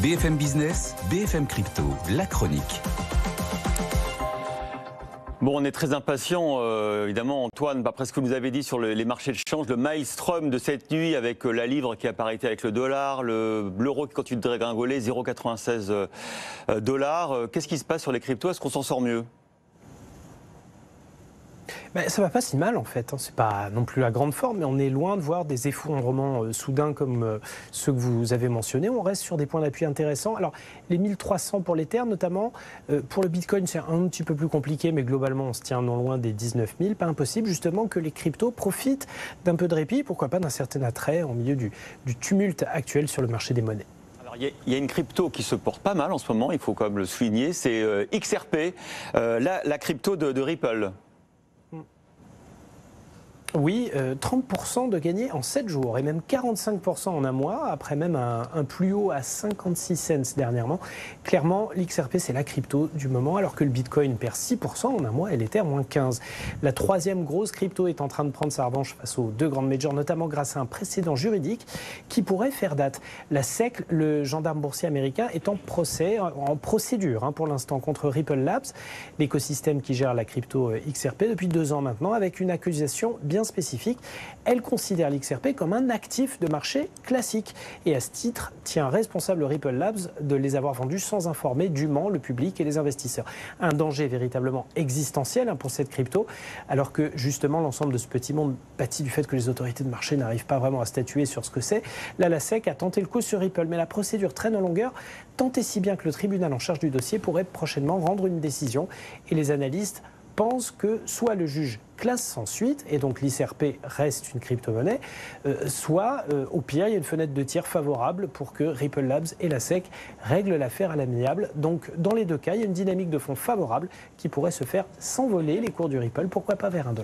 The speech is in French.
BFM Business, BFM Crypto, la chronique. Bon, on est très impatients, évidemment, Antoine, après ce que vous avez dit sur les marchés de change, le maelstrom de cette nuit avec la livre qui a parité avec le dollar, l'euro qui continue de dégringoler, 0,96 $. Qu'est-ce qui se passe sur les cryptos? Est-ce qu'on s'en sort mieux? Ça va pas si mal en fait, c'est pas non plus la grande forme, mais on est loin de voir des effondrements soudains comme ceux que vous avez mentionnés. On reste sur des points d'appui intéressants. Alors les 1300 pour l'Ether notamment, pour le Bitcoin c'est un petit peu plus compliqué, mais globalement on se tient non loin des 19 000. Pas impossible justement que les cryptos profitent d'un peu de répit, pourquoi pas d'un certain attrait au milieu du tumulte actuel sur le marché des monnaies. Il y a une crypto qui se porte pas mal en ce moment, il faut quand même le souligner, c'est XRP, la crypto de Ripple. Oui, 30% de gagné en 7 jours et même 45% en un mois, après même un plus haut à 56 cents dernièrement. Clairement, l'XRP, c'est la crypto du moment, alors que le Bitcoin perd 6% en un mois et l'Ether moins 15%. La troisième grosse crypto est en train de prendre sa revanche face aux deux grandes majors, notamment grâce à un précédent juridique qui pourrait faire date. La SEC, le gendarme boursier américain, est en procédure pour l'instant contre Ripple Labs, l'écosystème qui gère la crypto XRP depuis 2 ans maintenant, avec une accusation bien spécifique. Elle considère l'XRP comme un actif de marché classique et à ce titre tient responsable Ripple Labs de les avoir vendus sans informer dûment le public et les investisseurs. Un danger véritablement existentiel pour cette crypto, alors que justement l'ensemble de ce petit monde pâtit du fait que les autorités de marché n'arrivent pas vraiment à statuer sur ce que c'est. Là, la SEC a tenté le coup sur Ripple, mais la procédure traîne en longueur, tant et si bien que le tribunal en charge du dossier pourrait prochainement rendre une décision et les analystes pense que soit le juge classe sans suite, et donc l'XRP reste une crypto-monnaie, soit, au pire, il y a une fenêtre de tir favorable pour que Ripple Labs et la SEC règlent l'affaire à l'amiable. Donc, dans les deux cas, il y a une dynamique de fonds favorable qui pourrait se faire s'envoler les cours du Ripple, pourquoi pas vers $1.